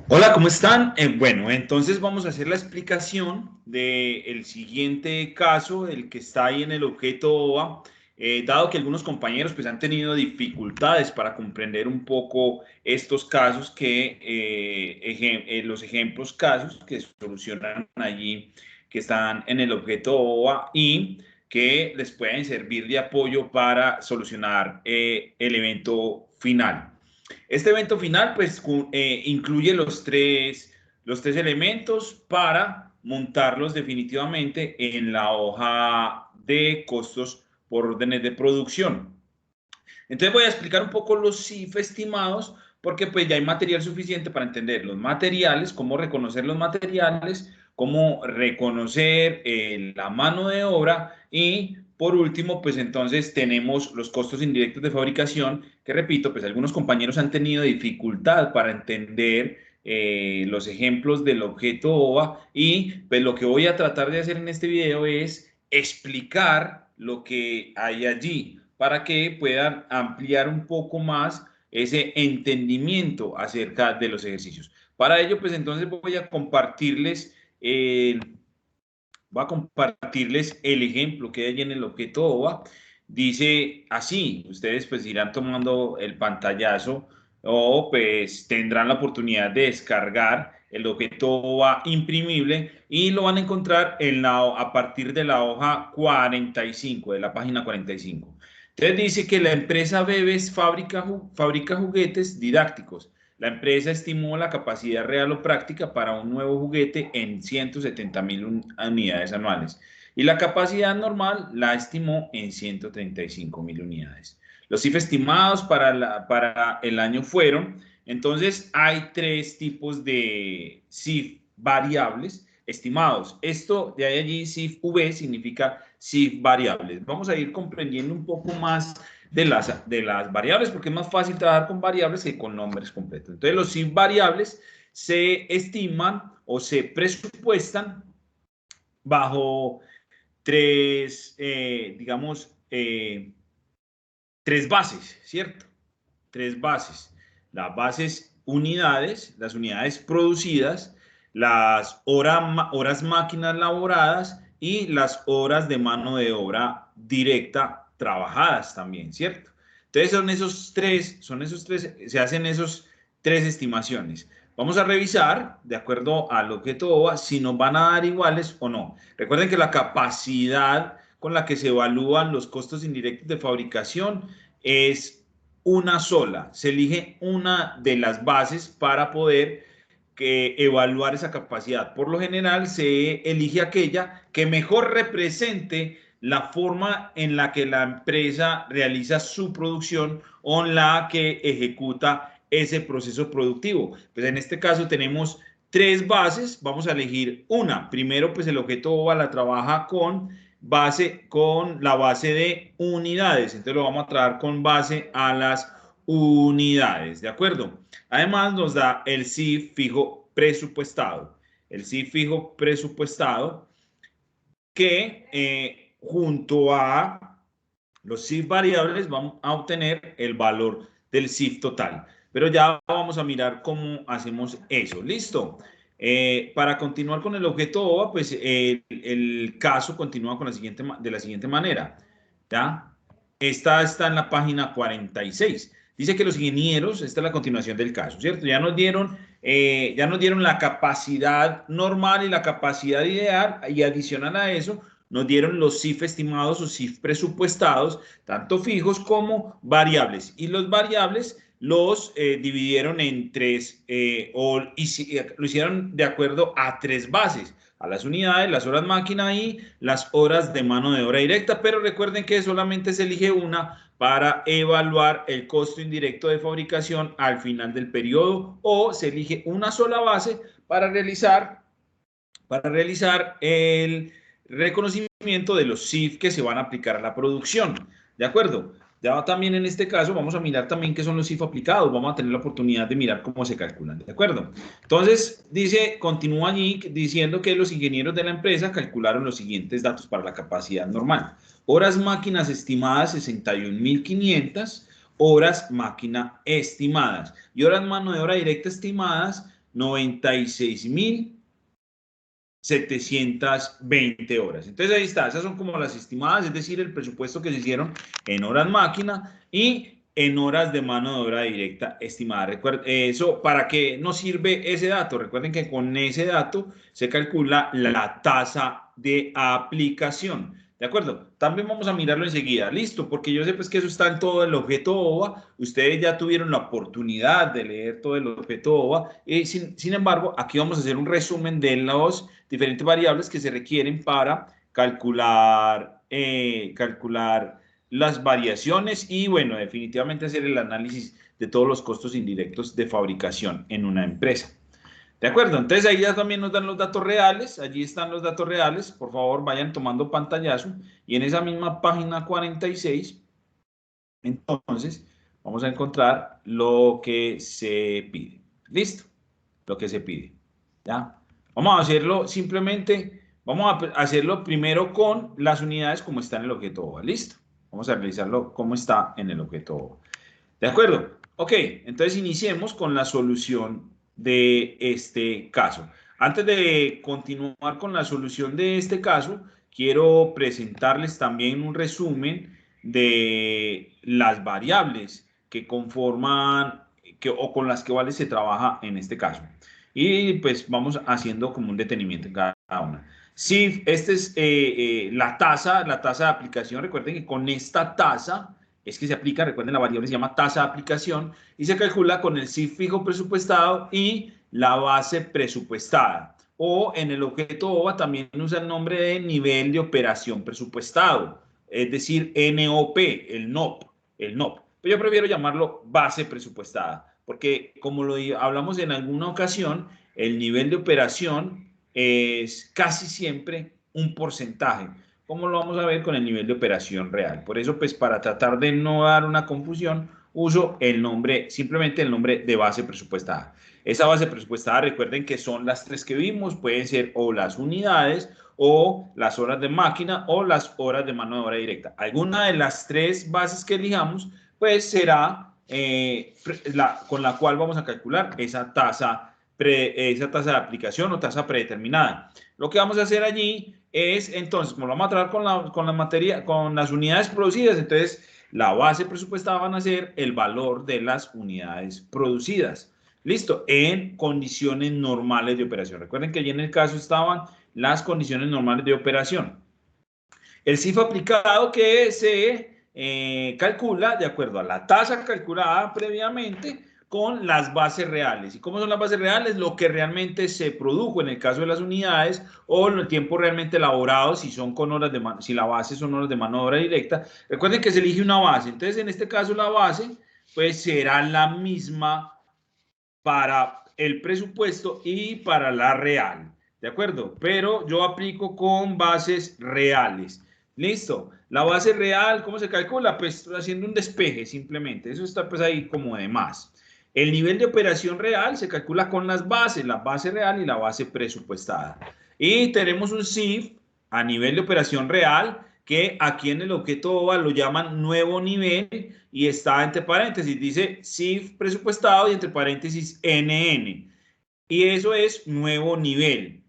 Hola, ¿cómo están? Bueno, entonces vamos a hacer la explicación del siguiente caso, el que está ahí en el objeto OVA, dado que algunos compañeros pues, han tenido dificultades para comprender un poco estos casos los ejemplos casos que se solucionan allí, que están en el objeto OVA y que les pueden servir de apoyo para solucionar el evento final. Este evento final pues incluye los tres elementos para montarlos definitivamente en la hoja de costos por órdenes de producción. Entonces voy a explicar un poco los CIF estimados porque pues ya hay material suficiente para entender los materiales, cómo reconocer los materiales, cómo reconocer la mano de obra y por último pues entonces tenemos los costos indirectos de fabricación que repito pues algunos compañeros han tenido dificultad para entender los ejemplos del objeto OVA y pues lo que voy a tratar de hacer en este video es explicar lo que hay allí para que puedan ampliar un poco más ese entendimiento acerca de los ejercicios. Para ello, pues entonces voy a compartirles el ejemplo que hay en el objeto OVA. Dice así, ustedes pues irán tomando el pantallazo o pues tendrán la oportunidad de descargar el objeto OVA imprimible y lo van a encontrar a partir de la hoja 45, de la página 45. Entonces dice que la empresa Bebes fabrica juguetes didácticos. La empresa estimó la capacidad real o práctica para un nuevo juguete en 170.000 unidades anuales y la capacidad normal la estimó en 135.000 unidades. Los CIF estimados para el año fueron, entonces hay tres tipos de CIF variables estimados. Esto de ahí allí CIF V significa CIF variables. Vamos a ir comprendiendo un poco más de las variables, porque es más fácil trabajar con variables que con nombres completos. Entonces, los CIF variables se estiman o se presupuestan bajo digamos, tres bases, ¿cierto? Tres bases. Las bases unidades, las unidades producidas, las horas máquinas laboradas y las horas de mano de obra directa trabajadas también, ¿cierto? Entonces son esos tres, se hacen esos tres estimaciones. Vamos a revisar, de acuerdo al objeto OVA, si nos van a dar iguales o no. Recuerden que la capacidad con la que se evalúan los costos indirectos de fabricación es una sola. Se elige una de las bases para poder evaluar esa capacidad. Por lo general se elige aquella que mejor represente la forma en la que la empresa realiza su producción o en la que ejecuta ese proceso productivo. Pues en este caso tenemos tres bases, vamos a elegir una. Primero, pues el objeto OVA la trabaja con la base de unidades. Entonces lo vamos a trabajar con base a las unidades, ¿de acuerdo? Además nos da el CIF fijo presupuestado. El CIF fijo presupuestado que junto a los CIF variables vamos a obtener el valor del CIF total. Pero ya vamos a mirar cómo hacemos eso. ¿Listo? Para continuar con el objeto OVA, pues el caso continúa de la siguiente manera. ¿Ya? Esta está en la página 46. Dice que los ingenieros, esta es la continuación del caso, ¿cierto? Ya nos dieron la capacidad normal y la capacidad ideal y adicional a eso, nos dieron los CIF estimados o CIF presupuestados, tanto fijos como variables. Y los variables los dividieron en tres, lo hicieron de acuerdo a tres bases, a las unidades, las horas máquina y las horas de mano de obra directa, pero recuerden que solamente se elige una para evaluar el costo indirecto de fabricación al final del periodo o se elige una sola base para realizar el reconocimiento de los CIF que se van a aplicar a la producción. ¿De acuerdo? Ya también en este caso vamos a mirar también qué son los CIF aplicados. Vamos a tener la oportunidad de mirar cómo se calculan. ¿De acuerdo? Entonces, continúa allí diciendo que los ingenieros de la empresa calcularon los siguientes datos para la capacidad normal. Horas máquinas estimadas 61.500, horas máquina estimadas y horas mano de obra directa estimadas 96.720 horas. Entonces ahí está, esas son como las estimadas, es decir, el presupuesto que se hicieron en horas máquina y en horas de mano de obra directa estimada. Recuerden, eso, ¿para qué nos sirve ese dato? Recuerden que con ese dato se calcula la tasa de aplicación. ¿De acuerdo? También vamos a mirarlo enseguida. Listo, porque yo sé pues que eso está en todo el objeto OVA. Ustedes ya tuvieron la oportunidad de leer todo el objeto OVA. Sin embargo, aquí vamos a hacer un resumen de las diferentes variables que se requieren para calcular las variaciones y, bueno, definitivamente hacer el análisis de todos los costos indirectos de fabricación en una empresa. ¿De acuerdo? Entonces ahí ya también nos dan los datos reales, allí están los datos reales, por favor vayan tomando pantallazo y en esa misma página 46, entonces vamos a encontrar lo que se pide. ¿Listo? Lo que se pide. ¿Ya? Vamos a hacerlo simplemente, vamos a hacerlo primero con las unidades como está en el objeto OVA. ¿Listo? Vamos a realizarlo como está en el objeto OVA. ¿De acuerdo? Ok, entonces iniciemos con la solución de este caso. Antes de continuar con la solución de este caso, quiero presentarles también un resumen de las variables que conforman o con las que se trabaja en este caso. Y pues vamos haciendo como un detenimiento en cada una. Sí, esta es la tasa de aplicación. Recuerden que con esta tasa es que se aplica, recuerden, la variable se llama tasa de aplicación y se calcula con el CIF fijo presupuestado y la base presupuestada. O en el objeto OVA también usa el nombre de nivel de operación presupuestado, es decir, NOP, el NOP, el NOP. Pero yo prefiero llamarlo base presupuestada, porque como lo hablamos en alguna ocasión, el nivel de operación es casi siempre un porcentaje, como lo vamos a ver con el nivel de operación real. Por eso, pues para tratar de no dar una confusión, uso el nombre, simplemente el nombre de base presupuestada. Esa base presupuestada, recuerden que son las tres que vimos, pueden ser o las unidades, o las horas de máquina, o las horas de mano de obra directa. Alguna de las tres bases que elijamos, pues será con la cual vamos a calcular esa tasa de aplicación o tasa predeterminada. Lo que vamos a hacer allí es, entonces, como lo vamos a trabajar con la materia, con las unidades producidas, entonces la base presupuestada van a ser el valor de las unidades producidas. Listo, en condiciones normales de operación. Recuerden que allí en el caso estaban las condiciones normales de operación. El CIF aplicado que se calcula de acuerdo a la tasa calculada previamente con las bases reales. ¿Y cómo son las bases reales? Lo que realmente se produjo en el caso de las unidades o el tiempo realmente elaborado, si son con horas de mano, si la base son horas de mano de obra directa. Recuerden que se elige una base. Entonces, en este caso, la base pues será la misma para el presupuesto y para la real. ¿De acuerdo? Pero yo aplico con bases reales. Listo. La base real, ¿cómo se calcula? Pues haciendo un despeje simplemente. Eso está pues ahí como de más. El nivel de operación real se calcula con las bases, la base real y la base presupuestada. Y tenemos un CIF a nivel de operación real que aquí en el objeto OVA lo llaman nuevo nivel y está entre paréntesis, dice CIF presupuestado y entre paréntesis NN. Y eso es nuevo nivel.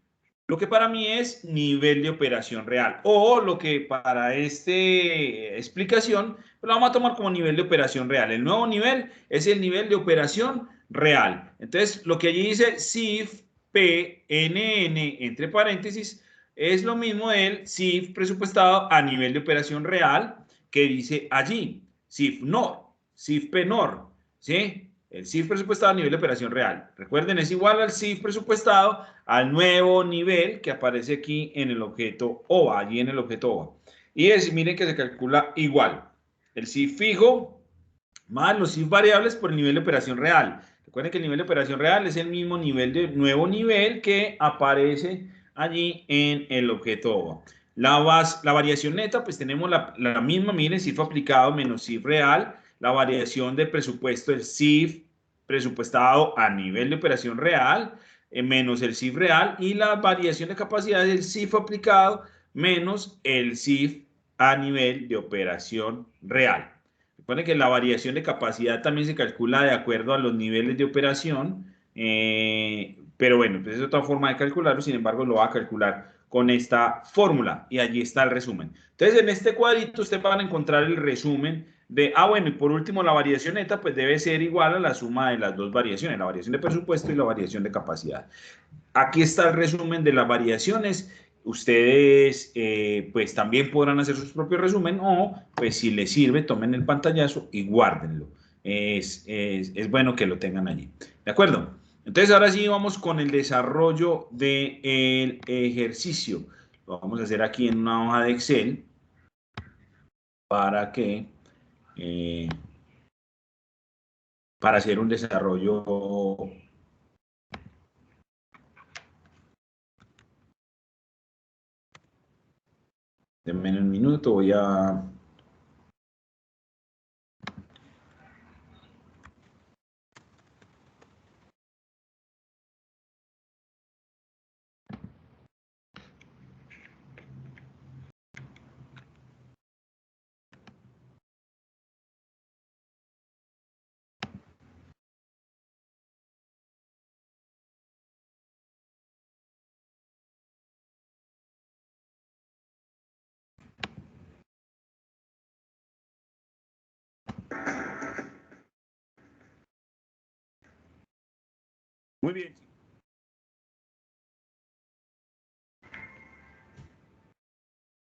Lo que para mí es nivel de operación real. O lo que para esta explicación lo vamos a tomar como nivel de operación real. El nuevo nivel es el nivel de operación real. Entonces, lo que allí dice CIF PNN entre paréntesis es lo mismo del CIF presupuestado a nivel de operación real que dice allí. CIF NOR, CIF PNOR, ¿sí? El CIF presupuestado a nivel de operación real. Recuerden, es igual al CIF presupuestado al nuevo nivel que aparece aquí en el objeto OVA, allí en el objeto OVA. Y es, miren que se calcula igual. El CIF fijo más los CIF variables por el nivel de operación real. Recuerden que el nivel de operación real es el mismo nivel de nuevo nivel que aparece allí en el objeto OVA. La variación neta, pues tenemos la misma, miren, CIF aplicado menos CIF real. La variación de presupuesto, el CIF presupuestado a nivel de operación real, menos el CIF real. Y la variación de capacidad es el CIF aplicado menos el CIF a nivel de operación real. Recuerden que la variación de capacidad también se calcula de acuerdo a los niveles de operación Pero bueno, pues es otra forma de calcularlo, sin embargo, lo va a calcular con esta fórmula y allí está el resumen. Entonces, en este cuadrito ustedes van a encontrar el resumen de, bueno, y por último, la variación neta, pues debe ser igual a la suma de las dos variaciones, la variación de presupuesto y la variación de capacidad. Aquí está el resumen de las variaciones. Ustedes pues también podrán hacer sus propios resumen o pues si les sirve tomen el pantallazo y guárdenlo. Es bueno que lo tengan allí. ¿De acuerdo? Entonces ahora sí vamos con el desarrollo del ejercicio. Lo vamos a hacer aquí en una hoja de Excel para que eh, para hacer un desarrollo. Denme un minuto, voy a... Muy bien.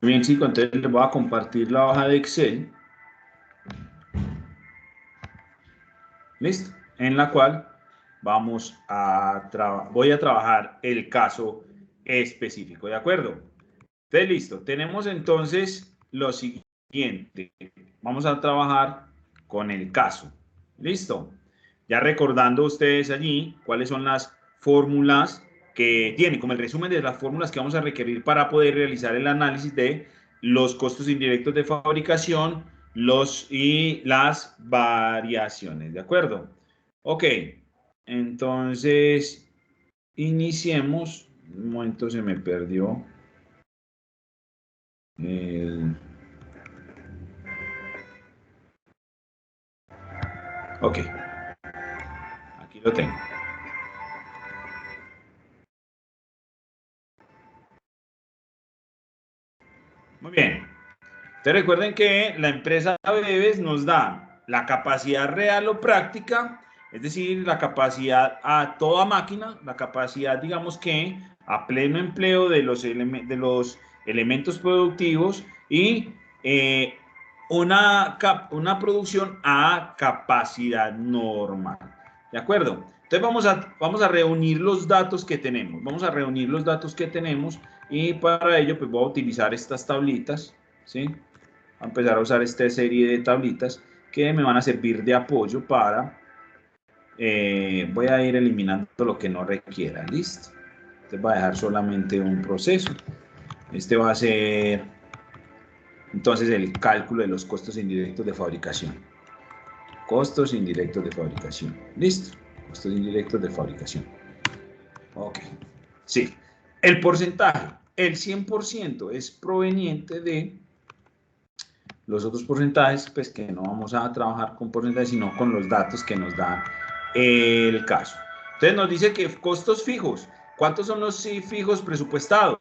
Muy bien, chicos, entonces les voy a compartir la hoja de Excel, ¿listo? En la cual voy a trabajar el caso específico, ¿de acuerdo? Entonces, listo. Tenemos entonces lo siguiente. Vamos a trabajar con el caso. ¿Listo? Ya recordando ustedes allí cuáles son las fórmulas que tienen, como el resumen de las fórmulas que vamos a requerir para poder realizar el análisis de los costos indirectos de fabricación y las variaciones. ¿De acuerdo? Ok. Entonces, iniciemos. Un momento se me perdió. El... Ok, aquí lo tengo. Muy bien. Entonces recuerden que la empresa Bebes nos da la capacidad real o práctica, es decir, la capacidad a toda máquina, la capacidad, digamos que a pleno empleo de los elementos productivos y una producción a capacidad normal. ¿De acuerdo? Entonces vamos a reunir los datos que tenemos. Vamos a reunir los datos que tenemos y para ello pues voy a utilizar estas tablitas, ¿sí? Voy a empezar a usar esta serie de tablitas que me van a servir de apoyo para... voy a ir eliminando lo que no requiera, ¿listo? Entonces voy a dejar solamente un proceso. Este va a ser entonces el cálculo de los costos indirectos de fabricación. Costos indirectos de fabricación. ¿Listo? Costos indirectos de fabricación. Ok. Sí. El porcentaje, el 100% es proveniente de los otros porcentajes, pues que no vamos a trabajar con porcentajes, sino con los datos que nos da el caso. Entonces nos dice que costos fijos. ¿Cuántos son los sí fijos presupuestados?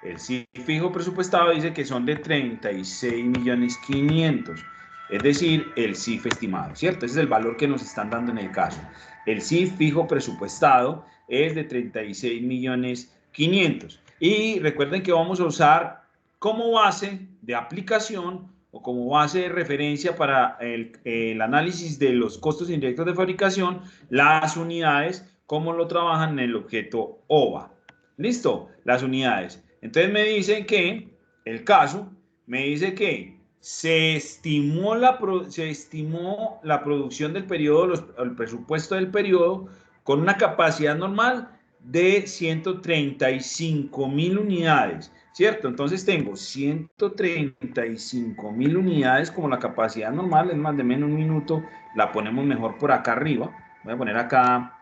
El sí fijo presupuestado dice que son de 36.500.000. Es decir, el CIF estimado, ¿cierto? Ese es el valor que nos están dando en el caso. El CIF fijo presupuestado es de 36.500.000. Y recuerden que vamos a usar como base de aplicación o como base de referencia para el análisis de los costos indirectos de fabricación, las unidades, cómo lo trabajan en el objeto OVA. ¿Listo? Las unidades. Entonces me dicen que, el caso, me dice que se estimó la producción del periodo, el presupuesto del periodo, con una capacidad normal de 135.000 unidades, ¿cierto? Entonces tengo 135.000 unidades como la capacidad normal, es más de menos un minuto, la ponemos mejor por acá arriba. Voy a poner acá,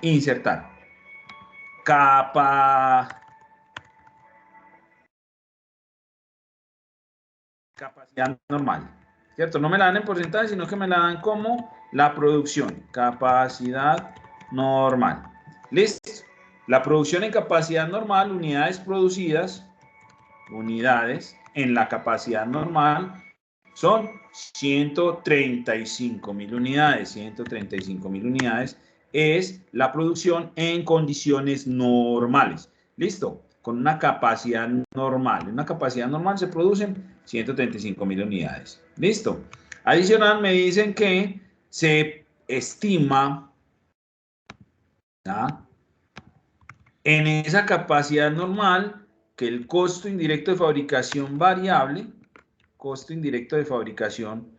insertar. Capacidad normal, ¿cierto? No me la dan en porcentaje, sino que me la dan como la producción, capacidad normal. Listo. La producción en capacidad normal, unidades producidas, unidades en la capacidad normal son 135.000 unidades. 135.000 unidades es la producción en condiciones normales. ¿Listo? Con una capacidad normal. En una capacidad normal se producen 135.000 unidades. ¿Listo? Adicional, me dicen que se estima, ¿ah?, en esa capacidad normal que el costo indirecto de fabricación variable, costo indirecto de fabricación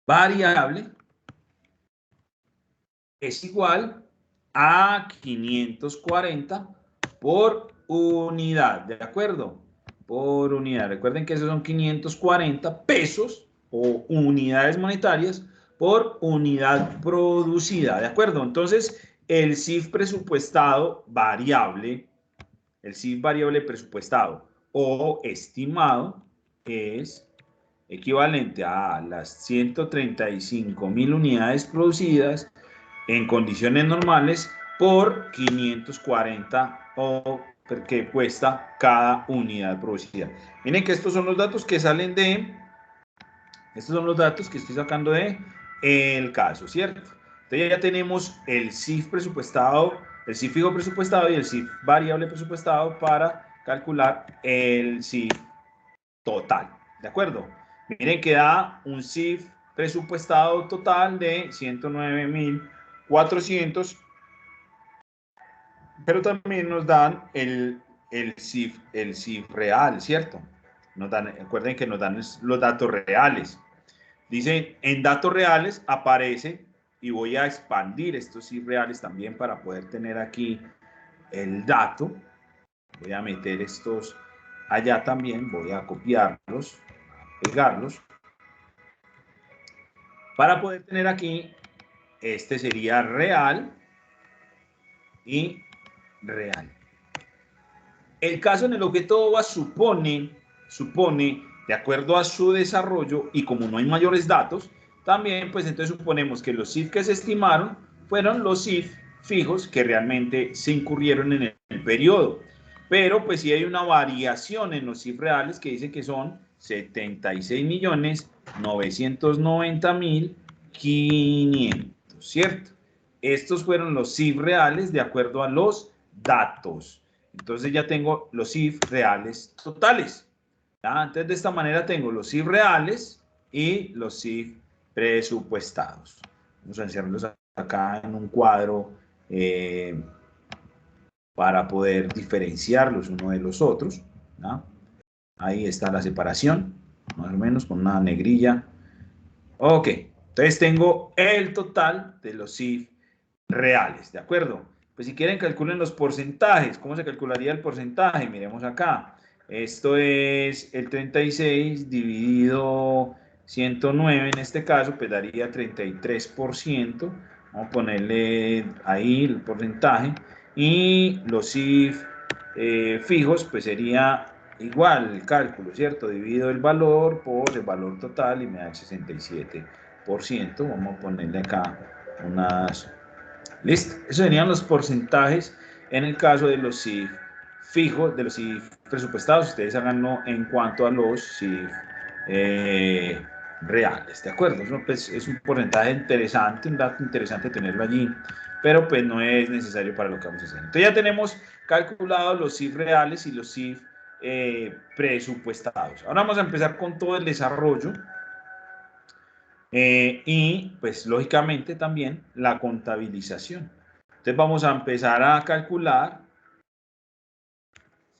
variable, es igual a 540 por unidad, ¿de acuerdo? Por unidad. Recuerden que esos son 540 pesos o unidades monetarias por unidad producida, ¿de acuerdo? Entonces, el CIF presupuestado variable, el CIF variable presupuestado o estimado es equivalente a las 135.000 unidades producidas en condiciones normales por 540 o que cuesta cada unidad producida. Miren que estos son los datos que salen de, estos son los datos que estoy sacando de el caso, ¿cierto? Entonces ya tenemos el CIF presupuestado, el CIF fijo presupuestado y el CIF variable presupuestado para calcular el CIF total, ¿de acuerdo? Miren que da un CIF presupuestado total de 109.400, pero también nos dan el CIF real, ¿cierto? Nos dan, recuerden que nos dan los datos reales. Dicen, en datos reales aparece, y voy a expandir estos CIF reales también para poder tener aquí el dato. Voy a meter estos allá también, voy a copiarlos, pegarlos, para poder tener aquí, este sería real y real. El caso en el objeto OVA supone, de acuerdo a su desarrollo, y como no hay mayores datos, también, pues entonces suponemos que los CIF que se estimaron fueron los CIF fijos que realmente se incurrieron en el periodo. Pero pues sí hay una variación en los CIF reales que dice que son 76.990.500, ¿cierto? Estos fueron los CIF reales de acuerdo a los datos. Entonces ya tengo los CIF reales totales. ¿Ya? Entonces de esta manera tengo los CIF reales y los CIF presupuestados. Vamos a encerrarlos acá en un cuadro para poder diferenciarlos uno de los otros. ¿Ya? Ahí está la separación, más o menos con una negrilla. Ok, entonces tengo el total de los CIF reales, ¿de acuerdo? Pues si quieren calculen los porcentajes. ¿Cómo se calcularía el porcentaje? Miremos acá. Esto es el 36 dividido 109 en este caso, pues daría 33%. Vamos a ponerle ahí el porcentaje. Y los CIF fijos, pues sería igual el cálculo, ¿cierto? Divido el valor por el valor total y me da el 67%. Vamos a ponerle acá unas... Listo. Esos serían los porcentajes en el caso de los CIF fijos, de los CIF presupuestados. Ustedes háganlo en cuanto a los CIF reales, ¿de acuerdo? Eso, pues, es un porcentaje interesante, un dato interesante tenerlo allí, pero pues no es necesario para lo que vamos a hacer. Entonces ya tenemos calculados los CIF reales y los CIF presupuestados. Ahora vamos a empezar con todo el desarrollo. Y pues lógicamente también la contabilización. Entonces vamos a empezar a calcular,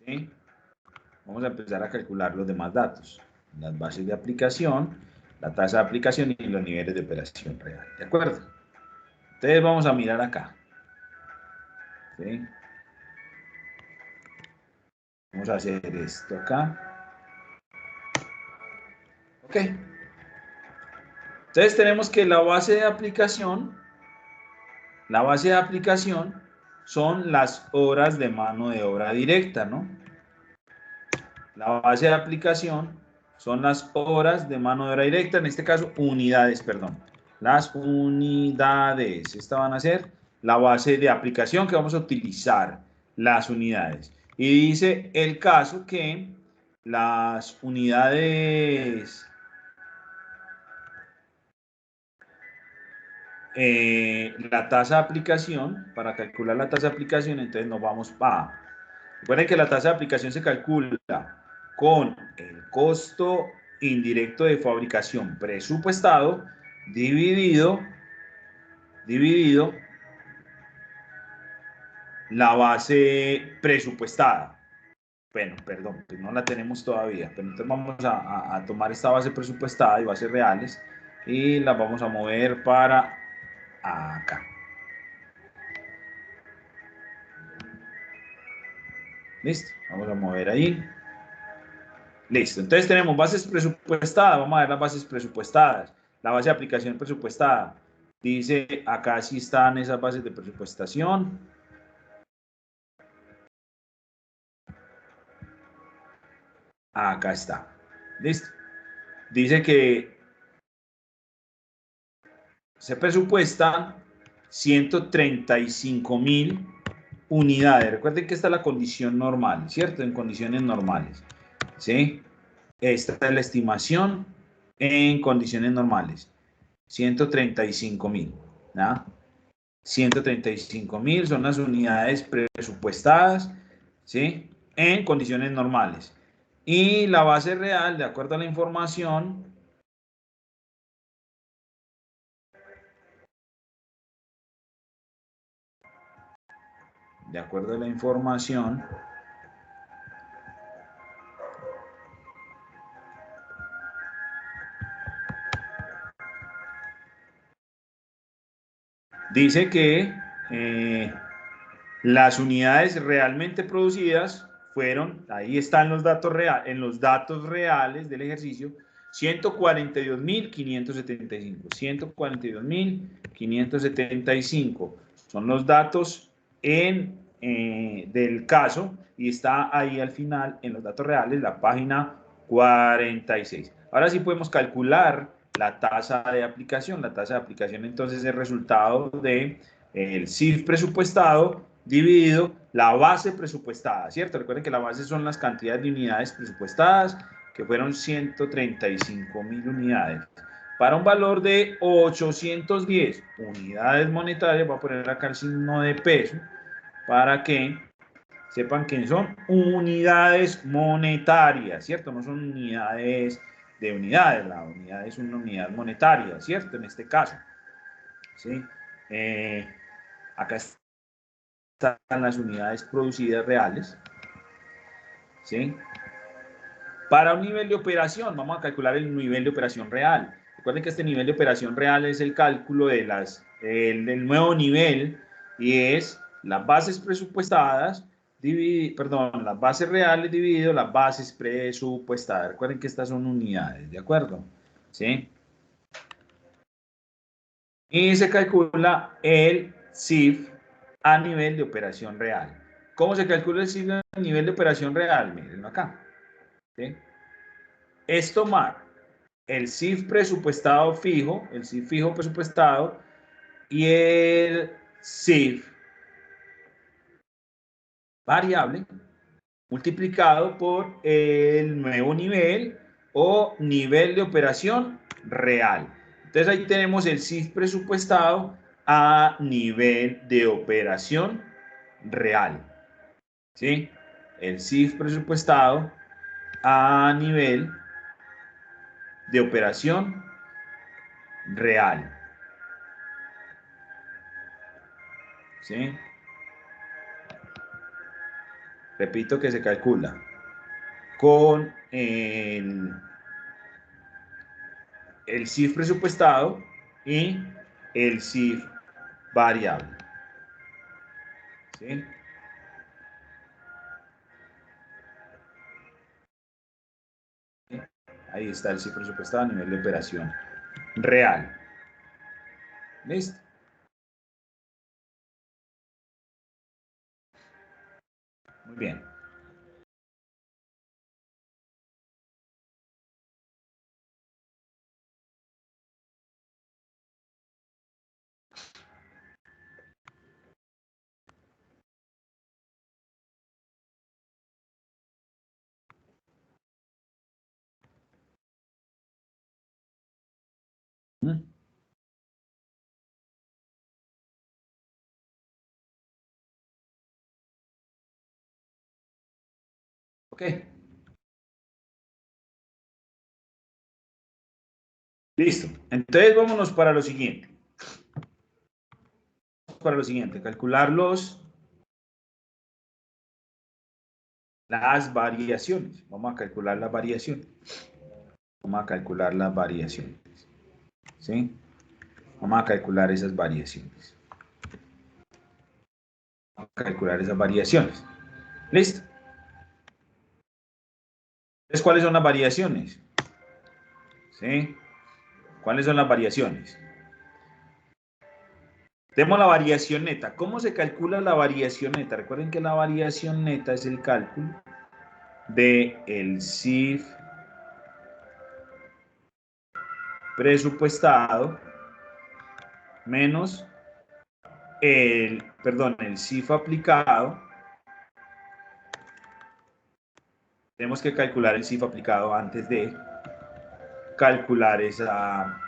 ¿sí? Vamos a empezar a calcular los demás datos, las bases de aplicación, la tasa de aplicación y los niveles de operación real, ¿de acuerdo? Entonces vamos a mirar acá, ¿sí? Vamos a hacer esto acá. Ok. Entonces tenemos que la base de aplicación son las horas de mano de obra directa, ¿no? La base de aplicación son las horas de mano de obra directa, en este caso unidades, perdón. Las unidades, estas van a ser la base de aplicación que vamos a utilizar las unidades. Y dice el caso que las unidades, la tasa de aplicación, para calcular la tasa de aplicación, entonces nos vamos a... Recuerden que la tasa de aplicación se calcula con el costo indirecto de fabricación presupuestado dividido la base presupuestada. Bueno, perdón, pues no la tenemos todavía, pero entonces vamos a tomar esta base presupuestada y bases reales y las vamos a mover para acá. Listo, vamos a mover ahí. Listo, entonces tenemos bases presupuestadas, vamos a ver las bases presupuestadas, la base de aplicación presupuestada. Dice, acá sí están esas bases de presupuestación. Acá está. Listo. Dice que se presupuestan 135.000 unidades. Recuerden que esta es la condición normal, ¿cierto? En condiciones normales. ¿Sí? Esta es la estimación en condiciones normales. 135.000. ¿Ya? 135.000 son las unidades presupuestadas, ¿sí? En condiciones normales. Y la base real, de acuerdo a la información, de acuerdo a la información, dice que las unidades realmente producidas fueron, ahí están los datos reales, en los datos reales del ejercicio, 142.575. 142.575 son los datos del caso y está ahí al final en los datos reales la página 46. Ahora sí podemos calcular la tasa de aplicación. La tasa de aplicación entonces es el resultado de el CIF presupuestado dividido la base presupuestada, ¿cierto? Recuerden que la base son las cantidades de unidades presupuestadas, que fueron 135.000 unidades, para un valor de 810 unidades monetarias. Voy a poner acá el signo de peso para que sepan que son unidades monetarias, ¿cierto? No son unidades de unidades, la unidad es una unidad monetaria, ¿cierto? En este caso, ¿sí? Acá están las unidades producidas reales, ¿sí? Para un nivel de operación, vamos a calcular el nivel de operación real. Recuerden que este nivel de operación real es el cálculo de del nuevo nivel y es las bases presupuestadas, perdón, las bases reales dividido las bases presupuestadas. Recuerden que estas son unidades, ¿de acuerdo? ¿Sí? Y se calcula el CIF a nivel de operación real. ¿Cómo se calcula el CIF a nivel de operación real? Mírenlo acá. ¿Sí? Es tomar el CIF presupuestado fijo, el CIF fijo presupuestado y el CIF variable multiplicado por el nuevo nivel o nivel de operación real. Entonces ahí tenemos el CIF presupuestado a nivel de operación real. ¿Sí? El CIF presupuestado a nivel de operación real. ¿Sí? Repito que se calcula con el CIF presupuestado y el CIF variable. ¿Sí? Ahí está el CIF presupuestado a nivel de operación real. ¿Listo? Muy bien. ¿Ok? Listo. Entonces, vámonos para lo siguiente. Calcular las variaciones. Vamos a calcular las variaciones. ¿Sí? Vamos a calcular esas variaciones. ¿Listo? Entonces, ¿cuáles son las variaciones? ¿Sí? ¿Cuáles son las variaciones? Tenemos la variación neta. ¿Cómo se calcula la variación neta? Recuerden que la variación neta es el cálculo del CIF presupuestado menos el CIF aplicado. Tenemos que calcular el CIF aplicado antes de calcular esa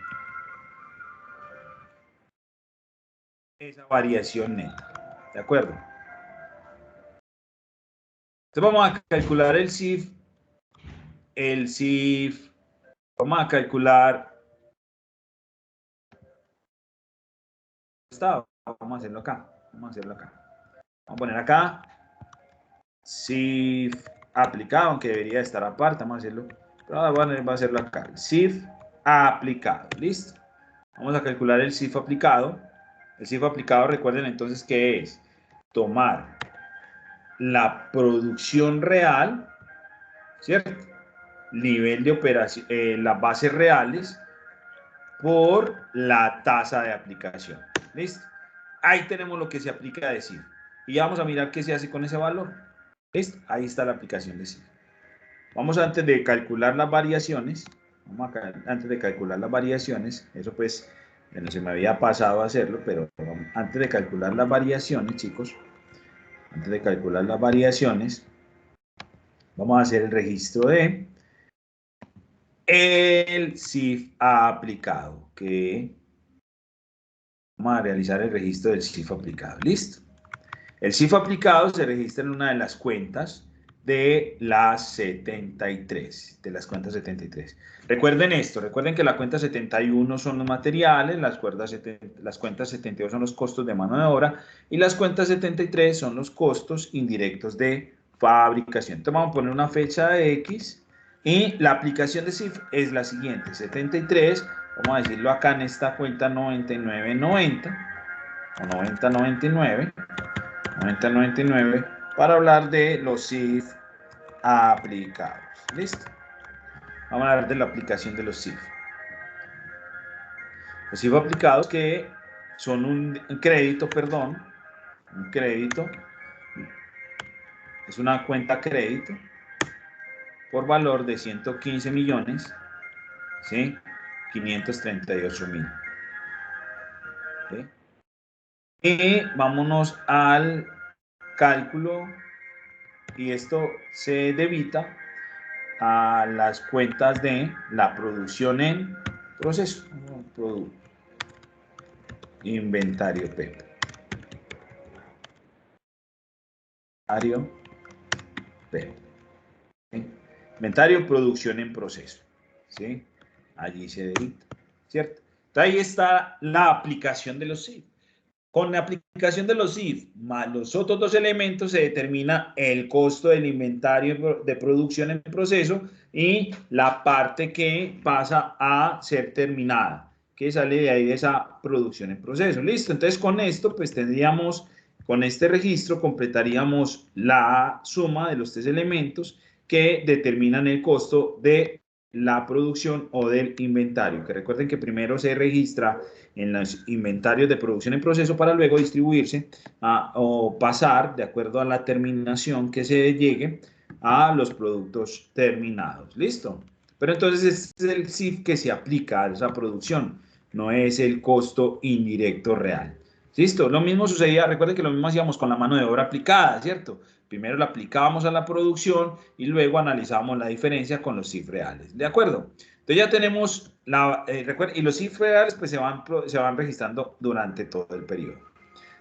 variación neta. ¿De acuerdo? Entonces vamos a calcular el CIF. Vamos a calcular. Vamos a hacerlo acá. Vamos a poner acá. CIF aplicado, aunque debería estar aparte. Vamos a hacerlo. Pero vamos a hacerlo acá. CIF aplicado. ¿Listo? Vamos a calcular el CIF aplicado. El CIF aplicado, recuerden entonces que es tomar la producción real, ¿cierto? Nivel de operación, las bases reales por la tasa de aplicación. ¿Listo? Ahí tenemos lo que se aplica de CIF. Y vamos a mirar qué se hace con ese valor. ¿Listo? Ahí está la aplicación de CIF. Vamos antes de calcular las variaciones. Eso pues, no se me había pasado a hacerlo, pero antes de calcular las variaciones, chicos, vamos a hacer el registro de el CIF aplicado, vamos a realizar el registro del CIF aplicado. ¿Listo? El CIF aplicado se registra en una de las cuentas de las 73, Recuerden esto, recuerden que la cuenta 71 son los materiales, las cuentas 72 son los costos de mano de obra y las cuentas 73 son los costos indirectos de fabricación. Entonces vamos a poner una fecha de X y la aplicación de CIF es la siguiente, 73, vamos a decirlo acá en esta cuenta 9990 o 9099. 9099 para hablar de los CIF aplicados. ¿Listo? Vamos a hablar de la aplicación de los CIF. Los CIF aplicados que son un crédito, es una cuenta crédito por valor de 115 millones, ¿sí? 538.000. ¿Sí? Y vámonos al cálculo, y esto se debita a las cuentas de la producción en proceso. Inventario P. Inventario, producción en proceso. ¿Sí? Allí se debita. ¿Cierto? Entonces ahí está la aplicación de los CIF. Con la aplicación de los CIF más los otros dos elementos se determina el costo del inventario de producción en proceso y la parte que pasa a ser terminada, que sale de ahí de esa producción en proceso. Listo, entonces con esto pues tendríamos, con este registro completaríamos la suma de los tres elementos que determinan el costo de la producción o del inventario, que recuerden que primero se registra en los inventarios de producción en proceso para luego distribuirse o pasar, de acuerdo a la terminación que se llegue, a los productos terminados. ¿Listo? Pero entonces este es el CIF que se aplica a esa producción, no es el costo indirecto real. ¿Listo? Lo mismo sucedía, recuerden que lo mismo hacíamos con la mano de obra aplicada, ¿cierto? Primero la aplicábamos a la producción y luego analizábamos la diferencia con los CIF reales. ¿De acuerdo? Entonces ya tenemos, y los CIF reales pues se van registrando durante todo el periodo.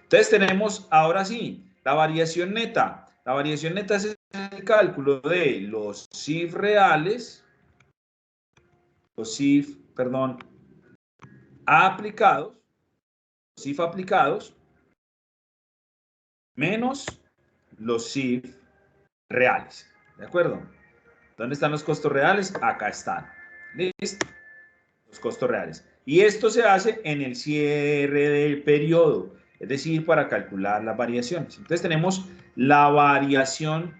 Entonces tenemos, ahora sí, la variación neta. La variación neta es el cálculo de los CIF reales, aplicados, CIF aplicados, menos los CIF reales, ¿de acuerdo? ¿Dónde están los costos reales? Acá están. ¿Listo? Los costos reales. Y esto se hace en el cierre del periodo, es decir, para calcular las variaciones. Entonces tenemos la variación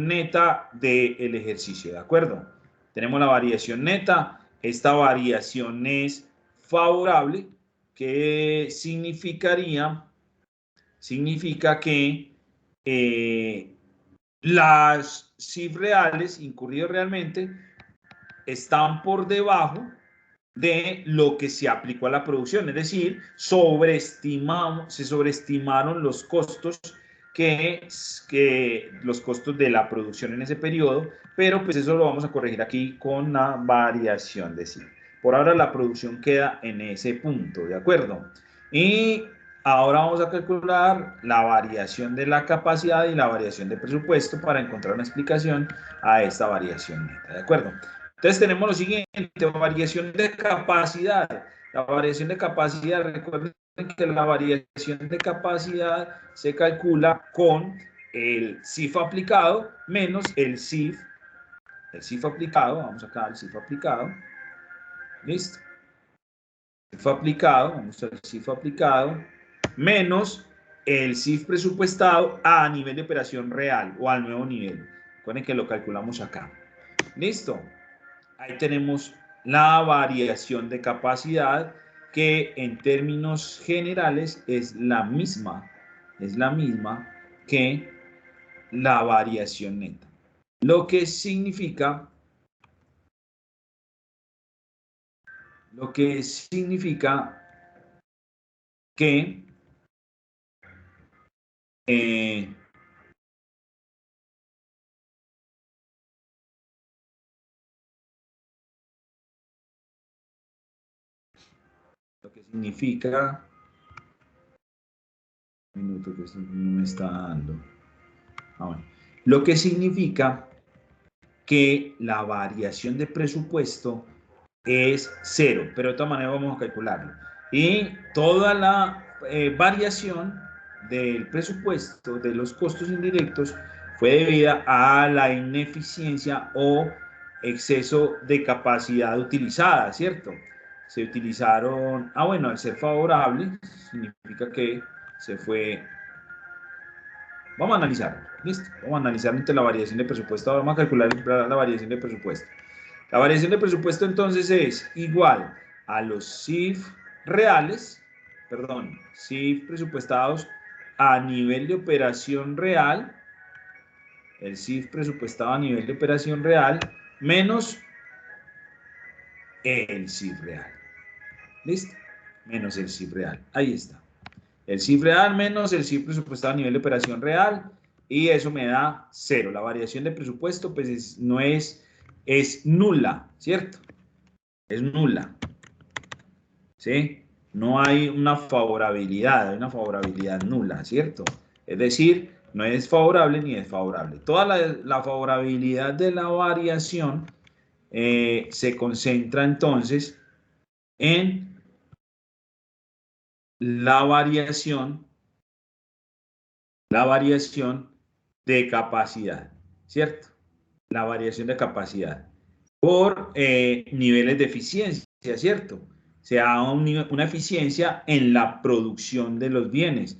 neta del ejercicio, ¿de acuerdo? Tenemos la variación neta. Esta variación es favorable, que significa que las CIF reales, incurridos realmente, están por debajo de lo que se aplicó a la producción, es decir, se sobreestimaron los costos los costos de la producción en ese periodo, pero pues eso lo vamos a corregir aquí con la variación de CIF. Por ahora la producción queda en ese punto, ¿de acuerdo? Y ahora vamos a calcular la variación de la capacidad y la variación de presupuesto para encontrar una explicación a esta variación neta, ¿de acuerdo? Entonces tenemos lo siguiente, variación de capacidad. La variación de capacidad, recuerden que la variación de capacidad se calcula con el CIF aplicado menos el CIF aplicado. Vamos acá al CIF aplicado. Listo. CIF aplicado, vamos al CIF aplicado, menos el CIF presupuestado a nivel de operación real o al nuevo nivel. Recuerden que lo calculamos acá. Listo. Ahí tenemos la variación de capacidad, que en términos generales es la misma que la variación neta. Lo que significa que un minuto que no me está dando. Bueno. Lo que significa que la variación de presupuesto es 0, pero de todas maneras vamos a calcularlo. Y toda la variación del presupuesto de los costos indirectos fue debida a la ineficiencia o exceso de capacidad utilizada, ¿cierto? Se utilizaron, bueno, al ser favorable, significa que se fue. Vamos a analizarlo, listo. Vamos a analizar entre la variación de presupuesto. Vamos a calcular la variación de presupuesto. La variación de presupuesto entonces es igual a los CIF reales, CIF presupuestados a nivel de operación real, el CIF presupuestado a nivel de operación real, menos el CIF real. ¿Listo? Menos el CIF real. Ahí está. El CIF real menos el CIF presupuestado a nivel de operación real, y eso me da 0. La variación de presupuesto pues es nula, ¿cierto? Es nula. ¿Sí? No hay una favorabilidad, hay una favorabilidad nula, ¿cierto? Es decir, no es favorable ni desfavorable. Toda la favorabilidad de la variación se concentra entonces en la variación de capacidad, ¿cierto? La variación de capacidad por niveles de eficiencia, ¿cierto? O sea, una eficiencia en la producción de los bienes,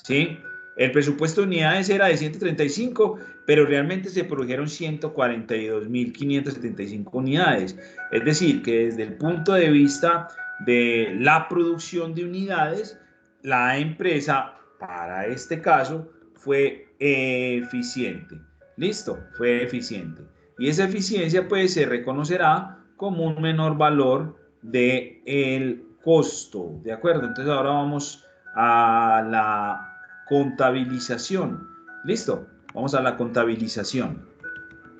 ¿sí? El presupuesto de unidades era de 135, pero realmente se produjeron 142.575 unidades. Es decir, que desde el punto de vista de la producción de unidades, la empresa, para este caso, fue eficiente. ¿Listo? Fue eficiente. Y esa eficiencia pues se reconocerá como un menor valor del costo, ¿de acuerdo? Entonces ahora vamos a la contabilización. ¿Listo? Vamos a la contabilización.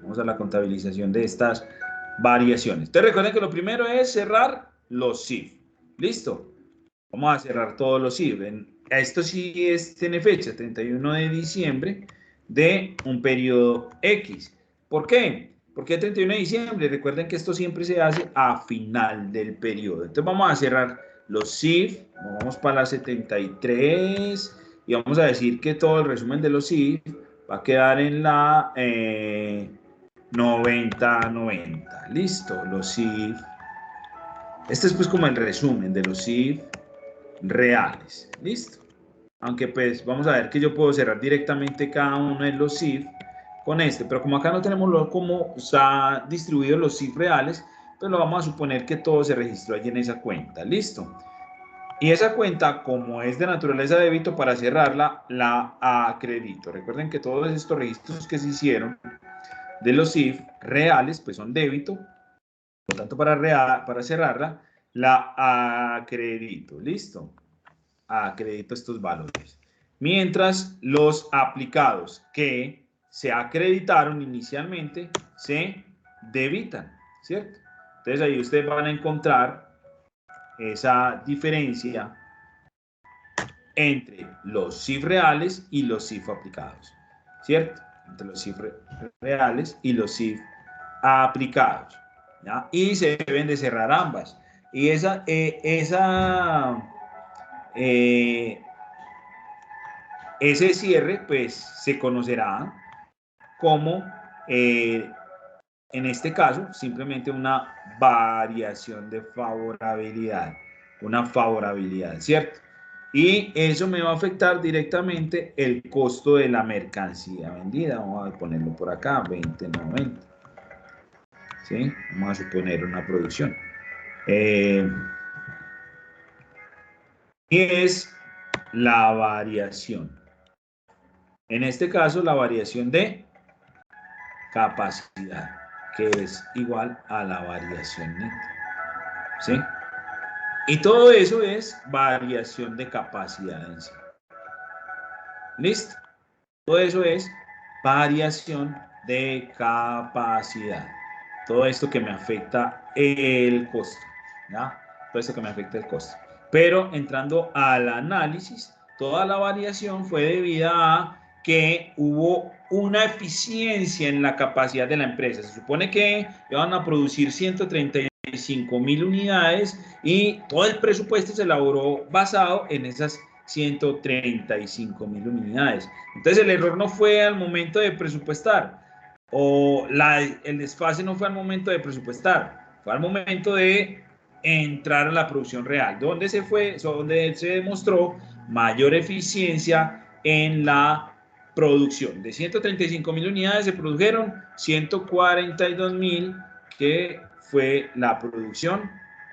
Vamos a la contabilización de estas variaciones. Te recuerden que lo primero es cerrar los CIF. ¿Listo? Vamos a cerrar todos los CIF. esto sí tiene fecha, 31 de diciembre de un periodo X. ¿Por qué? ¿Por qué 31 de diciembre? Recuerden que esto siempre se hace a final del periodo. Entonces vamos a cerrar los CIF, vamos para la 73 y vamos a decir que todo el resumen de los CIF va a quedar en la 90-90. Listo, los CIF. Este es pues como el resumen de los CIF reales. Listo. Aunque pues vamos a ver que yo puedo cerrar directamente cada uno de los CIF con este, pero como acá no tenemos cómo está distribuido los CIF reales, pues lo vamos a suponer que todo se registró allí en esa cuenta. Listo. Y esa cuenta, como es de naturaleza de débito, para cerrarla, la acredito. Recuerden que todos estos registros que se hicieron de los CIF reales, pues son débito. Por lo tanto, para cerrarla, la acredito. Listo. Acredito estos valores. Mientras los aplicados que se acreditaron inicialmente se debitan, ¿cierto? Entonces ahí ustedes van a encontrar esa diferencia entre los CIF reales y los CIF aplicados, ¿cierto? Entre los CIF reales y los CIF aplicados, ¿ya? Y se deben de cerrar ambas. Y ese cierre, pues, se conocerá como, en este caso, simplemente una variación de favorabilidad, una favorabilidad, ¿cierto? Y eso me va a afectar directamente el costo de la mercancía vendida. Vamos a ponerlo por acá, 20.90. ¿Sí? Vamos a suponer una producción. Y es la variación. En este caso, la variación de capacidad, que es igual a la variación neta. ¿Sí? Y todo eso es variación de capacidad en sí. ¿Listo? Todo eso es variación de capacidad. Todo esto que me afecta el costo. ¿Ya? Todo esto que me afecta el costo. Pero entrando al análisis, toda la variación fue debida a que hubo una eficiencia en la capacidad de la empresa. Se supone que iban a producir 135.000 unidades y todo el presupuesto se elaboró basado en esas 135.000 unidades. Entonces el error no fue al momento de presupuestar o el desfase no fue al momento de presupuestar, fue al momento de entrar a la producción real, donde se demostró mayor eficiencia en la producción. De 135.000 unidades se produjeron 142.000, que fue la producción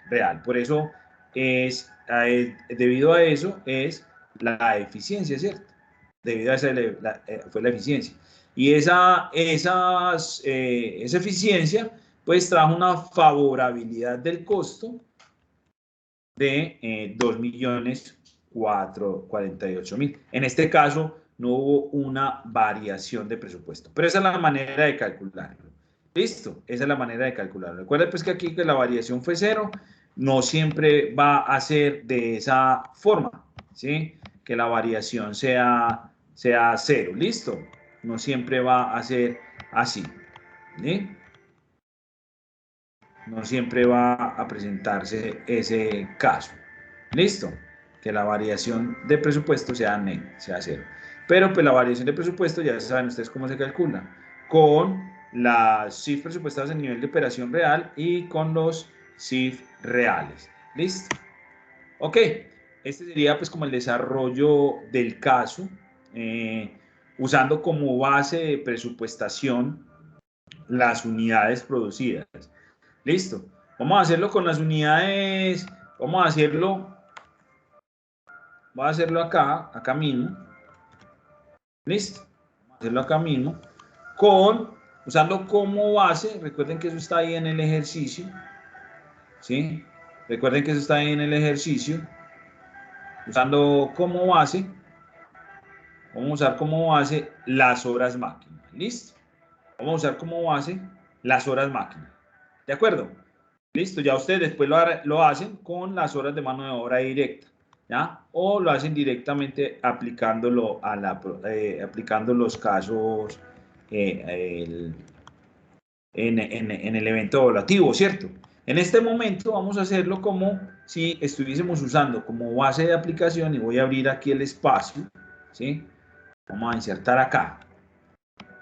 real. Por eso debido a eso es la eficiencia, ¿cierto? Debido a esa fue la eficiencia. Y esa eficiencia, pues trajo una favorabilidad del costo de 2.448.000. En este caso, no hubo una variación de presupuesto. Pero esa es la manera de calcularlo. ¿Listo? Esa es la manera de calcularlo. Recuerda pues que aquí que la variación fue cero, no siempre va a ser de esa forma, ¿sí? Que la variación sea cero. ¿Listo? No siempre va a ser así. ¿Sí? No siempre va a presentarse ese caso. ¿Listo? Que la variación de presupuesto sea cero. Pero pues la variación de presupuesto, ya saben ustedes cómo se calcula, con las CIF presupuestadas en nivel de operación real y con los CIF reales. ¿Listo? Ok, este sería pues como el desarrollo del caso, usando como base de presupuestación las unidades producidas. Listo. Vamos a hacerlo con las unidades, vamos a hacerlo acá mismo. Listo. Vamos a hacerlo acá mismo. Usando como base, recuerden que eso está ahí en el ejercicio. ¿Sí? Recuerden que eso está ahí en el ejercicio. Usando como base, vamos a usar como base las horas máquina. ¿Listo? Vamos a usar como base las horas máquina. ¿De acuerdo? Listo, ya ustedes después lo hacen con las horas de mano de obra directa. ¿ya? O lo hacen directamente aplicándolo aplicando los casos en el evento evaluativo, ¿cierto? En este momento vamos a hacerlo como si estuviésemos usando como base de aplicación y voy a abrir aquí el espacio, ¿sí? Vamos a insertar acá.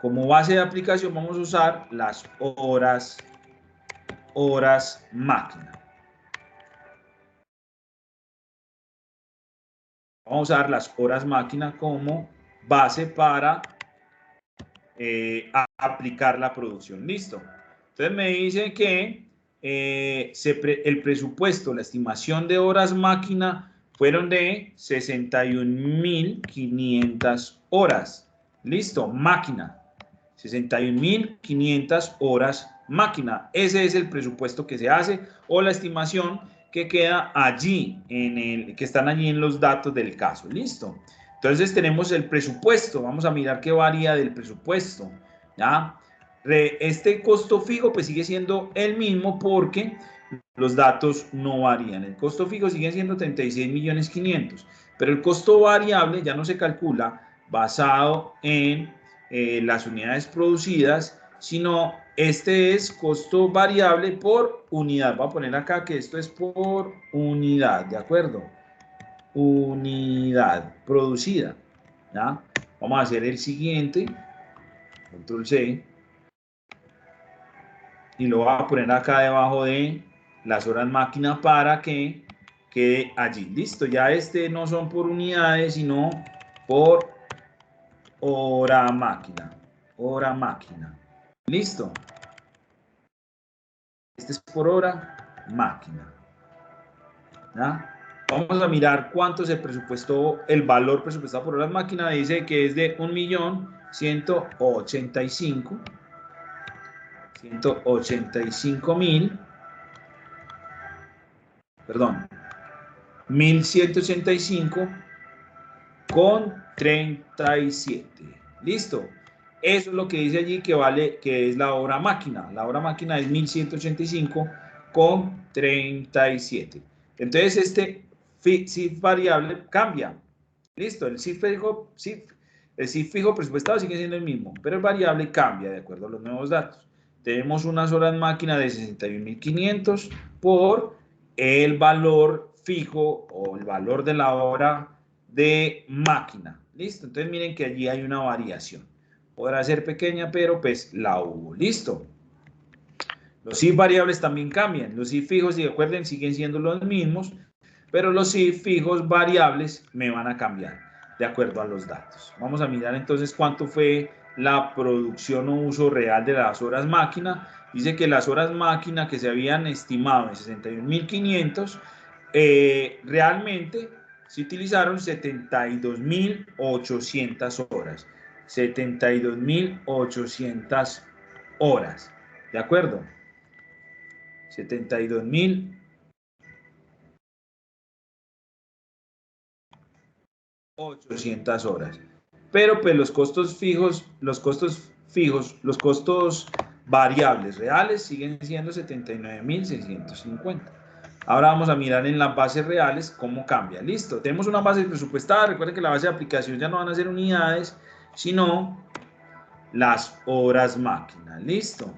Como base de aplicación vamos a usar las horas máquina. Vamos a usar las horas máquina como base para aplicar la producción. Listo. Entonces me dice que el presupuesto, la estimación de horas máquina fueron de 61.500 horas. Listo, máquina. 61.500 horas máquina. Ese es el presupuesto que se hace o la estimación que queda allí, que están allí en los datos del caso. Listo. Entonces tenemos el presupuesto. Vamos a mirar qué varía del presupuesto. ¿Ya? Este costo fijo pues sigue siendo el mismo porque los datos no varían. El costo fijo sigue siendo 36.500.000, pero el costo variable ya no se calcula basado en las unidades producidas, sino este es costo variable por unidad. Voy a poner acá que esto es por unidad, ¿de acuerdo? Unidad producida, ¿ya? Vamos a hacer el siguiente, control C, y lo voy a poner acá debajo de las horas máquina para que quede allí. Listo, ya no son por unidades, sino por hora máquina. Hora máquina. Listo. Este es por hora máquina. ¿Ya? Vamos a mirar cuánto se presupuestó, el valor presupuestado por horas máquina. Dice que es de 1.185.000, perdón, 1.185,37. Listo. Eso es lo que dice allí que vale, que es la hora máquina. La hora máquina es 1.185,37. Entonces, CIF variable cambia. Listo. El CIF fijo presupuestado sigue siendo el mismo, pero el variable cambia de acuerdo a los nuevos datos. Tenemos unas horas máquina de 61.500 por el valor fijo o el valor de la hora de máquina. Listo. Entonces, miren que allí hay una variación. Podrá ser pequeña, pero pues la hubo. Listo. Los CIF variables también cambian. Los CIF fijos, si recuerden, siguen siendo los mismos, pero los CIF fijos variables me van a cambiar de acuerdo a los datos. Vamos a mirar entonces cuánto fue la producción o uso real de las horas máquina. Dice que las horas máquina que se habían estimado en 61.500, realmente se utilizaron 72.800 horas. 72.800 horas. ¿De acuerdo? 72.800 horas. Pero pues los costos variables reales siguen siendo 79.650. Ahora vamos a mirar en las bases reales cómo cambia. Listo, tenemos una base presupuestada. Recuerden que la base de aplicación ya no van a ser unidades, sino las horas máquina. Listo.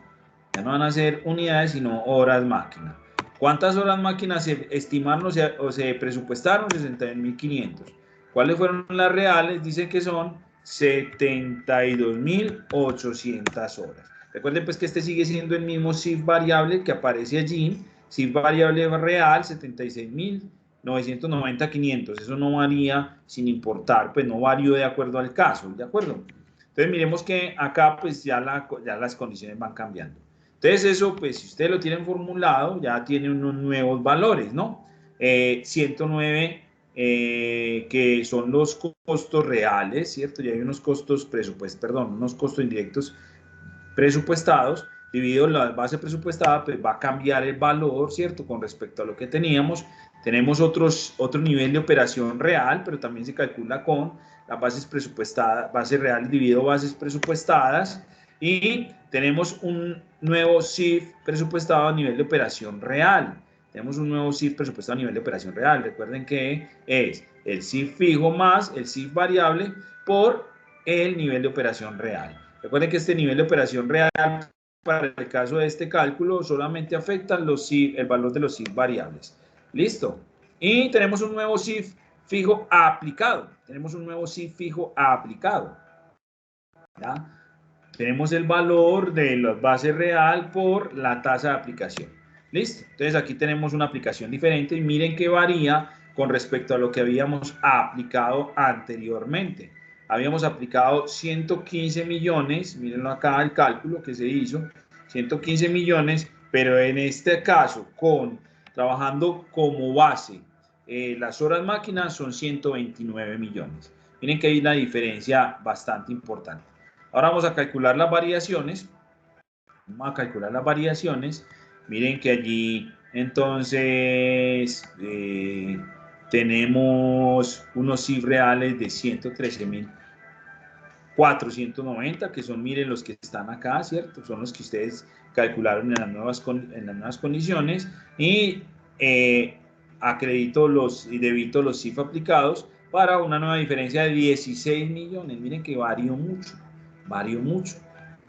Ya no van a ser unidades, sino horas máquina. ¿Cuántas horas máquina se estimaron o se presupuestaron? 61.500. ¿Cuáles fueron las reales? Dicen que son 72.800 horas. Recuerden pues que este sigue siendo el mismo CIF variable que aparece allí. CIF variable real, 76.990.500. Eso no varía sin importar, pues no varió de acuerdo al caso, ¿de acuerdo? Entonces miremos que acá pues ya las condiciones van cambiando. Entonces eso pues si ustedes lo tienen formulado ya tiene unos nuevos valores, ¿no? 109 que son los costos reales, ¿cierto? Ya hay unos costos unos costos indirectos presupuestados, dividido la base presupuestada, pues va a cambiar el valor, ¿cierto? Con respecto a lo que teníamos. Tenemos otro nivel de operación real, pero también se calcula con las bases presupuestadas, base real dividido bases presupuestadas, y tenemos un nuevo CIF presupuestado a nivel de operación real. Tenemos un nuevo CIF presupuestado a nivel de operación real. Recuerden que es el CIF fijo más el CIF variable por el nivel de operación real. Recuerden que este nivel de operación real, para el caso de este cálculo, solamente afecta los CIF, el valor de los CIF variables. ¿Listo? Y tenemos un nuevo CIF fijo aplicado. Tenemos un nuevo CIF fijo aplicado. ¿Ya? Tenemos el valor de la base real por la tasa de aplicación. ¿Listo? Entonces aquí tenemos una aplicación diferente y miren que varía con respecto a lo que habíamos aplicado anteriormente. Habíamos aplicado 115 millones, mírenlo acá el cálculo que se hizo, 115 millones, pero en este caso, trabajando como base las horas máquinas son 129 millones. Miren que hay una diferencia bastante importante. Ahora vamos a calcular las variaciones. Vamos a calcular las variaciones. Miren que allí entonces tenemos unos CIF reales de 113.490, que son, miren, los que están acá, ¿cierto? Son los que ustedes calcularon en las nuevas condiciones. Y acredito y debito los CIF aplicados para una nueva diferencia de 16 millones. Miren que varió mucho.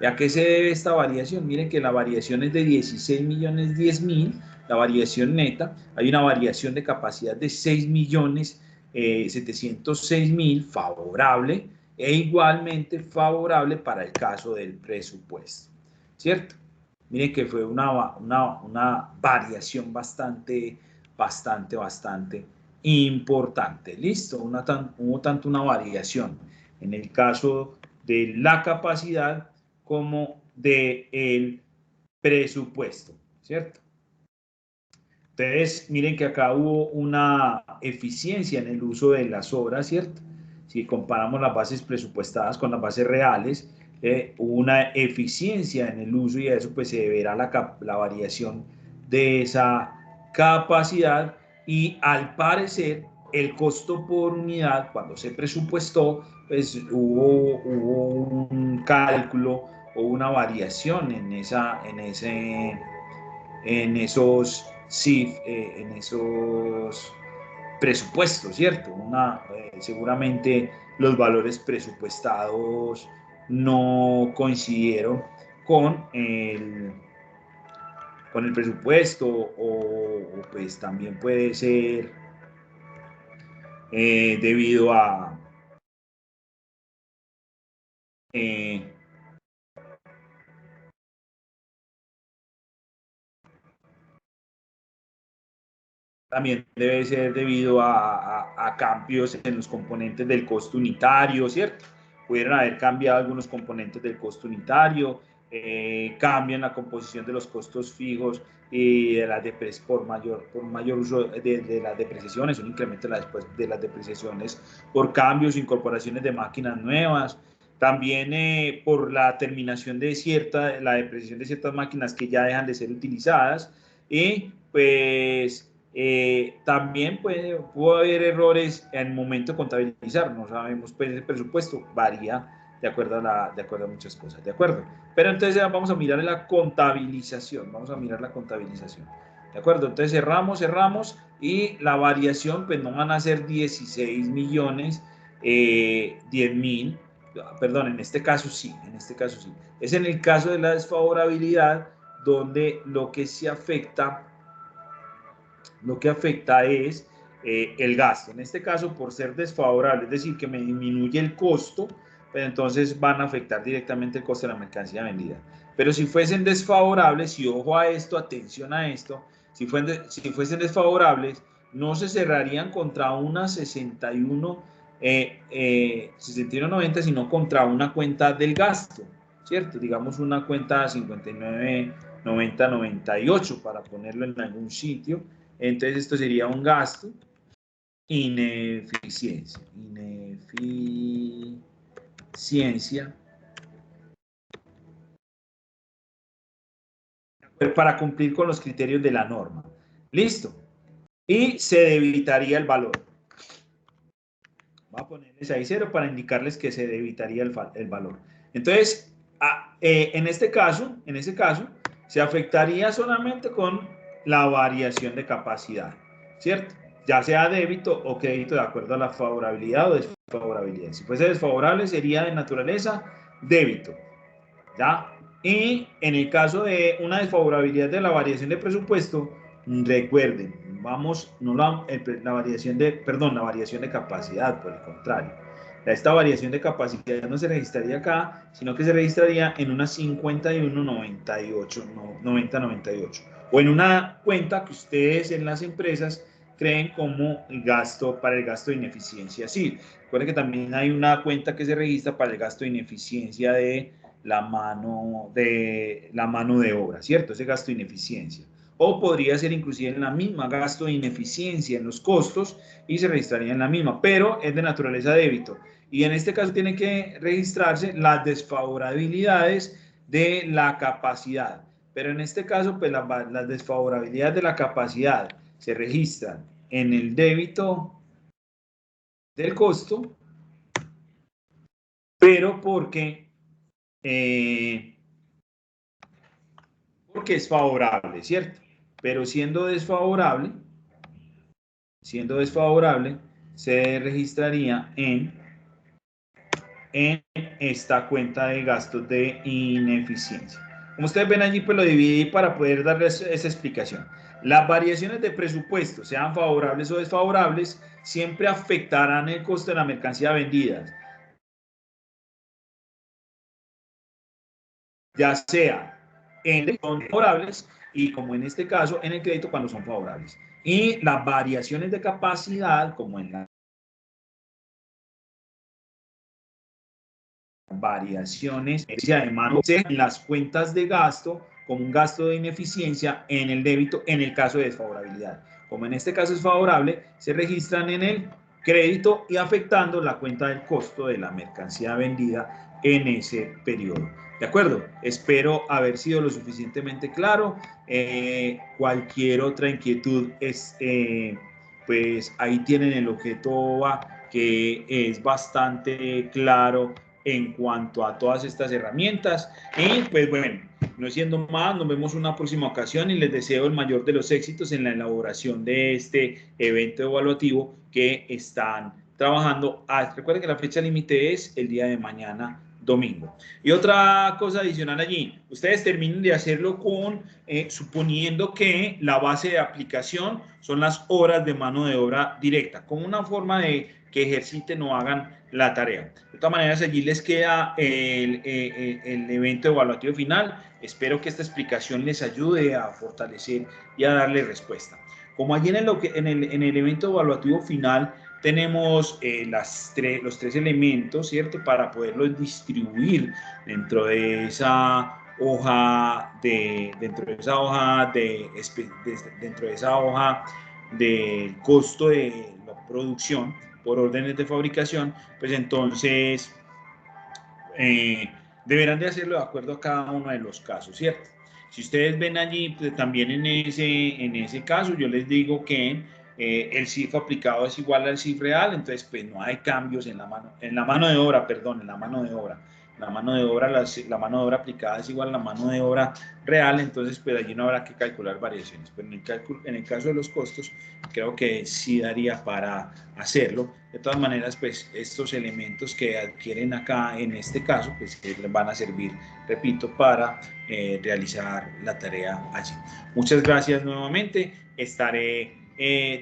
¿A qué se debe esta variación? Miren que la variación es de 16.010.000, la variación neta. Hay una variación de capacidad de 6.706.000, favorable, e igualmente favorable para el caso del presupuesto, ¿cierto? Miren que fue una variación bastante importante. ¿Listo? Hubo tanto una variación en el caso de la capacidad como del presupuesto, ¿cierto? Entonces, miren que acá hubo una eficiencia en el uso de las obras, ¿cierto? Si comparamos las bases presupuestadas con las bases reales, hubo una eficiencia en el uso y a eso pues se deberá la variación de esa capacidad y al parecer el costo por unidad cuando se presupuestó pues hubo un cálculo o una variación en esos CIF, en esos presupuestos, ¿cierto? Seguramente los valores presupuestados no coincidieron con el presupuesto o pues también puede ser debido a también debe ser debido a cambios en los componentes del costo unitario, ¿cierto? Pudieron haber cambiado algunos componentes del costo unitario, cambian la composición de los costos fijos y por mayor uso de las depreciaciones, un incremento de las depreciaciones por cambios, incorporaciones de máquinas nuevas, también por la terminación de la depreciación de ciertas máquinas que ya dejan de ser utilizadas y pues también pudo haber errores en el momento de contabilizar, no sabemos, pues el presupuesto varía de acuerdo a muchas cosas, ¿de acuerdo? Pero entonces vamos a mirar la contabilización, ¿de acuerdo? Entonces cerramos y la variación pues no van a ser 16 millones, 10.000, perdón, en este caso sí, es en el caso de la desfavorabilidad donde lo que afecta es el gasto. En este caso, por ser desfavorable, es decir, que me disminuye el costo, pues entonces van a afectar directamente el costo de la mercancía vendida. Pero si fuesen desfavorables, y ojo a esto, atención a esto, si fuesen desfavorables, no se cerrarían contra una 61.90, sino contra una cuenta del gasto, ¿cierto? Digamos una cuenta 59.90.98 para ponerlo en algún sitio. Entonces esto sería un gasto, ineficiencia, para cumplir con los criterios de la norma. Listo. Y se debitaría el valor. Voy a ponerles ahí 0 para indicarles que se debitaría el valor. Entonces, en ese caso, se afectaría solamente con la variación de capacidad, ¿cierto? Ya sea débito o crédito de acuerdo a la favorabilidad o desfavorabilidad. Si fuese desfavorable sería de naturaleza débito, ¿ya? Y en el caso de una desfavorabilidad de la variación de presupuesto, recuerden, vamos, no la variación la variación de capacidad, por el contrario. Esta variación de capacidad no se registraría acá, sino que se registraría en una 5198, 9098, o en una cuenta que ustedes en las empresas creen como gasto para el gasto de ineficiencia. Sí, recuerden que también hay una cuenta que se registra para el gasto de ineficiencia de la mano de obra, ¿cierto? Ese gasto de ineficiencia. O podría ser inclusive en la misma gasto de ineficiencia en los costos y se registraría en la misma, pero es de naturaleza débito. Y en este caso tiene que registrarse las desfavorabilidades de la capacidad. Pero en este caso, pues las desfavorabilidades de la capacidad se registran en el débito del costo, pero porque es favorable, ¿cierto? Pero siendo desfavorable, se registraría en esta cuenta de gastos de ineficiencia. Como ustedes ven allí, pues lo dividí para poder darles esa explicación. Las variaciones de presupuesto, sean favorables o desfavorables, siempre afectarán el costo de la mercancía vendida, ya sea en son favorables y como en este caso en el crédito cuando son favorables. Y las variaciones de capacidad, como en la variaciones de mano en las cuentas de gasto como un gasto de ineficiencia en el débito en el caso de desfavorabilidad. Como en este caso es favorable, se registran en el crédito y afectando la cuenta del costo de la mercancía vendida en ese periodo. ¿De acuerdo? Espero haber sido lo suficientemente claro. Cualquier otra inquietud pues ahí tienen el objeto OVA, que es bastante claro en cuanto a todas estas herramientas. Y pues bueno, no siendo más, nos vemos una próxima ocasión y les deseo el mayor de los éxitos en la elaboración de este evento evaluativo que están trabajando. Recuerden que la fecha límite es el día de mañana, domingo. Y otra cosa adicional allí, ustedes terminen de hacerlo suponiendo que la base de aplicación son las horas de mano de obra directa, como una forma de que ejerciten o hagan la tarea. De todas maneras, allí les queda el evento evaluativo final. Espero que esta explicación les ayude a fortalecer y a darle respuesta. Como allí en el evento evaluativo final tenemos los tres elementos, ¿cierto? Para poderlos distribuir dentro de esa hoja del costo de la producción por órdenes de fabricación, pues entonces deberán de hacerlo de acuerdo a cada uno de los casos, ¿cierto? Si ustedes ven allí, pues también en ese caso, yo les digo que el CIF aplicado es igual al CIF real, entonces pues no hay cambios en la mano de obra, perdón, en la mano de obra. La mano de obra aplicada es igual a la mano de obra real, entonces pues allí no habrá que calcular variaciones. Pero en el caso de los costos, creo que sí daría para hacerlo. De todas maneras, pues estos elementos que adquieren acá en este caso, pues les van a servir, repito, para realizar la tarea allí. Muchas gracias nuevamente. Estaré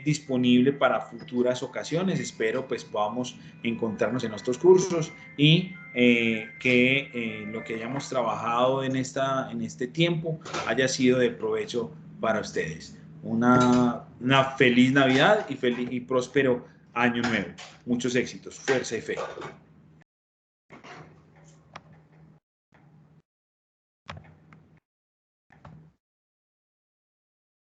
disponible para futuras ocasiones. Espero pues podamos encontrarnos en nuestros cursos y que lo que hayamos trabajado en este tiempo haya sido de provecho para ustedes. Una feliz Navidad y próspero año nuevo. Muchos éxitos, fuerza y fe.